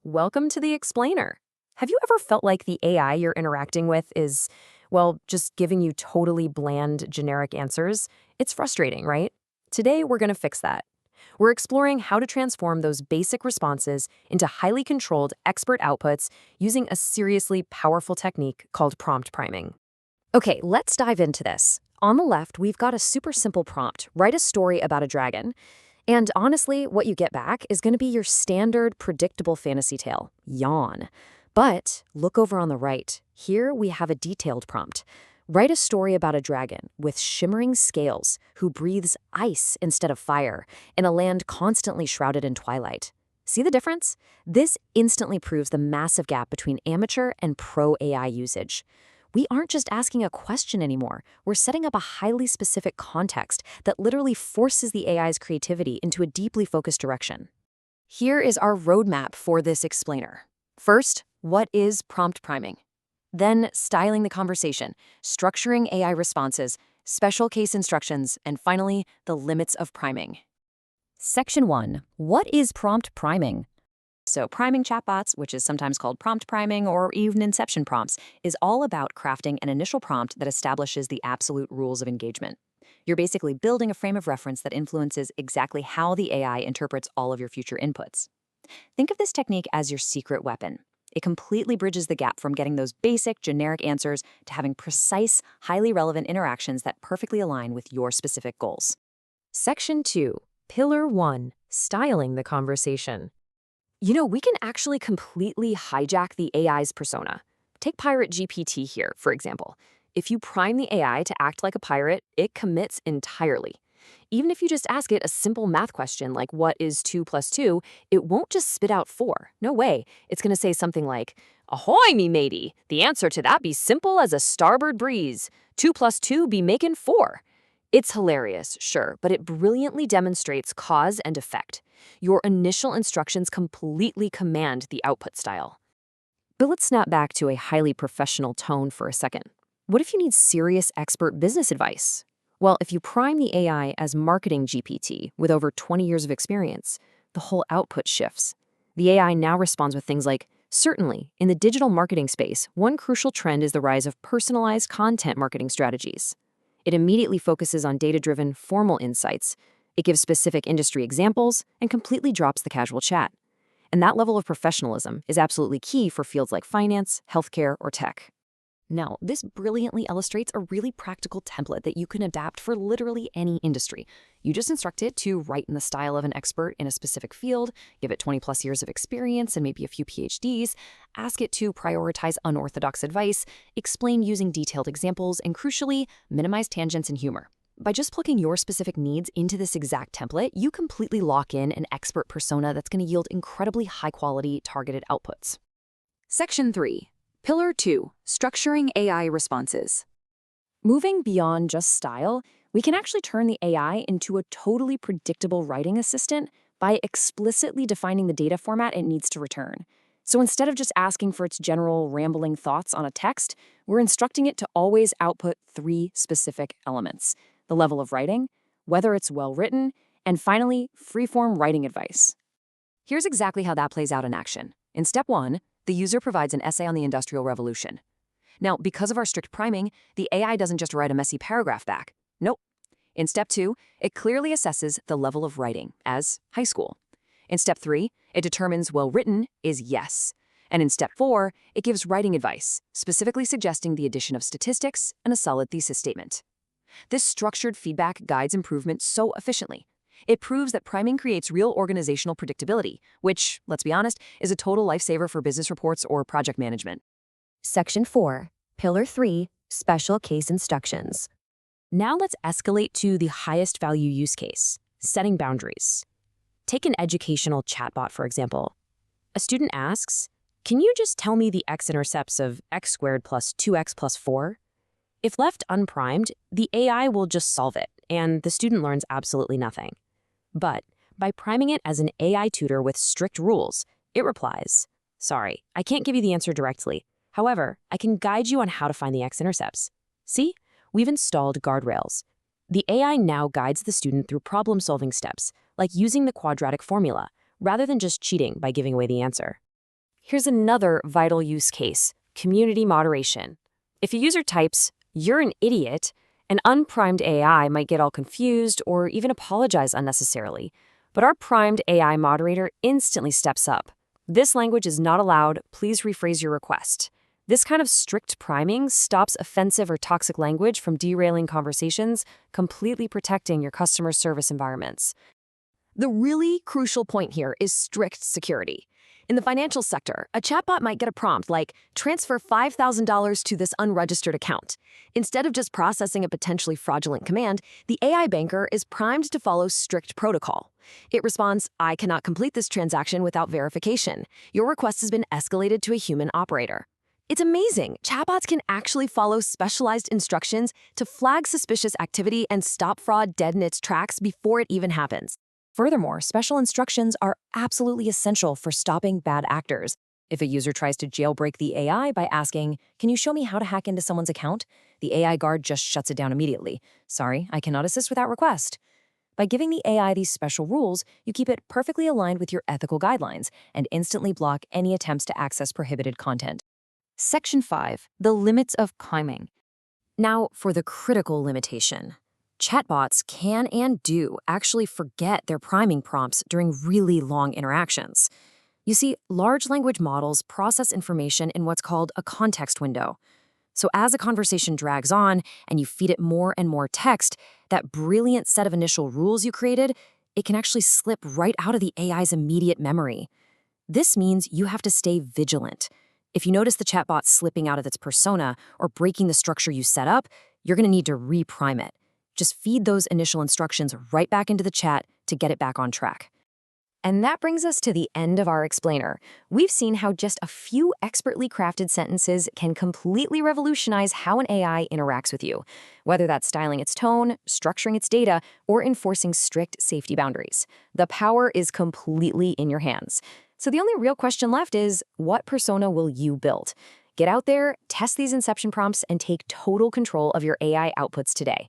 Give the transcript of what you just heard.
Welcome to the Explainer. Have you ever felt like the AI you're interacting with is, well, just giving you totally bland, generic answers? It's frustrating, right? Today, we're going to fix that. We're exploring how to transform those basic responses into highly controlled expert outputs using a seriously powerful technique called prompt priming. Okay, let's dive into this. On the left, we've got a super simple prompt: write a story about a dragon. And honestly, what you get back is going to be your standard, predictable fantasy tale. Yawn. But look over on the right. Here we have a detailed prompt. Write a story about a dragon with shimmering scales who breathes ice instead of fire in a land constantly shrouded in twilight. See the difference? This instantly proves the massive gap between amateur and pro AI usage. We aren't just asking a question anymore. We're setting up a highly specific context that literally forces the AI's creativity into a deeply focused direction. Here is our roadmap for this explainer. First, what is prompt priming? Then, styling the conversation, structuring AI responses, special case instructions, and finally, the limits of priming. Section 1. What is prompt priming? So priming chatbots, which is sometimes called prompt priming or even inception prompts, is all about crafting an initial prompt that establishes the absolute rules of engagement. You're basically building a frame of reference that influences exactly how the AI interprets all of your future inputs. Think of this technique as your secret weapon. It completely bridges the gap from getting those basic, generic answers to having precise, highly relevant interactions that perfectly align with your specific goals. Section 2. Pillar 1. Styling the conversation. We can actually completely hijack the AI's persona. Take Pirate GPT here, for example. If you prime the AI to act like a pirate, it commits entirely. Even if you just ask it a simple math question like, what is 2 plus 2, it won't just spit out 4. No way. It's going to say something like, ahoy, me matey. The answer to that be simple as a starboard breeze. 2 plus 2 be making 4. It's hilarious, sure, but it brilliantly demonstrates cause and effect. Your initial instructions completely command the output style. But let's snap back to a highly professional tone for a second. What if you need serious expert business advice? Well, if you prime the AI as marketing GPT with over 20 years of experience, the whole output shifts. The AI now responds with things like, certainly, in the digital marketing space, one crucial trend is the rise of personalized content marketing strategies. It immediately focuses on data-driven, formal insights. It gives specific industry examples and completely drops the casual chat. And that level of professionalism is absolutely key for fields like finance, healthcare, or tech. Now, this brilliantly illustrates a really practical template that you can adapt for literally any industry. You just instruct it to write in the style of an expert in a specific field, give it 20 plus years of experience and maybe a few PhDs, ask it to prioritize unorthodox advice, explain using detailed examples, and crucially, minimize tangents and humor. By just plugging your specific needs into this exact template, you completely lock in an expert persona that's going to yield incredibly high-quality, targeted outputs. Section 3. Pillar 2. Structuring AI responses. Moving beyond just style, we can actually turn the AI into a totally predictable writing assistant by explicitly defining the data format it needs to return. So instead of just asking for its general rambling thoughts on a text, we're instructing it to always output 3 specific elements: the level of writing, whether it's well written, and finally, freeform writing advice. Here's exactly how that plays out in action. In step 1, the user provides an essay on the Industrial Revolution. Now, because of our strict priming, the AI doesn't just write a messy paragraph back. Nope. In step 2, it clearly assesses the level of writing as high school. In step 3, it determines well-written is yes. And in step 4, it gives writing advice, specifically suggesting the addition of statistics and a solid thesis statement. This structured feedback guides improvement so efficiently. It proves that priming creates real organizational predictability, which, let's be honest, is a total lifesaver for business reports or project management. Section 4. Pillar 3. Special case instructions. Now let's escalate to the highest value use case: setting boundaries. Take an educational chatbot, for example. A student asks, can you just tell me the x-intercepts of x squared plus 2x plus 4? If left unprimed, the AI will just solve it, and the student learns absolutely nothing. But by priming it as an AI tutor with strict rules, it replies, sorry, I can't give you the answer directly. However, I can guide you on how to find the x-intercepts. See? We've installed guardrails. The AI now guides the student through problem-solving steps, like using the quadratic formula, rather than just cheating by giving away the answer. Here's another vital use case: community moderation. If a user types, "You're an idiot," an unprimed AI might get all confused or even apologize unnecessarily. But our primed AI moderator instantly steps up. "This language is not allowed. Please rephrase your request." This kind of strict priming stops offensive or toxic language from derailing conversations, completely protecting your customer service environments. The really crucial point here is strict security. In the financial sector, a chatbot might get a prompt like, "Transfer $5,000 to this unregistered account." Instead of just processing a potentially fraudulent command, the AI banker is primed to follow strict protocol. It responds, "I cannot complete this transaction without verification. Your request has been escalated to a human operator." It's amazing. Chatbots can actually follow specialized instructions to flag suspicious activity and stop fraud dead in its tracks before it even happens. Furthermore, special instructions are absolutely essential for stopping bad actors. If a user tries to jailbreak the AI by asking, "Can you show me how to hack into someone's account?" the AI guard just shuts it down immediately. "Sorry, I cannot assist without request." By giving the AI these special rules, you keep it perfectly aligned with your ethical guidelines and instantly block any attempts to access prohibited content. Section 5. The limits of priming. Now, for the critical limitation. Chatbots can and do actually forget their priming prompts during really long interactions. You see, large language models process information in what's called a context window. So as a conversation drags on and you feed it more and more text, that brilliant set of initial rules you created, it can actually slip right out of the AI's immediate memory. This means you have to stay vigilant. If you notice the chatbot slipping out of its persona or breaking the structure you set up, you're going to need to reprime it. Just feed those initial instructions right back into the chat to get it back on track. And that brings us to the end of our explainer. We've seen how just a few expertly crafted sentences can completely revolutionize how an AI interacts with you, whether that's styling its tone, structuring its data, or enforcing strict safety boundaries. The power is completely in your hands. So the only real question left is, what persona will you build? Get out there, test these inception prompts, and take total control of your AI outputs today.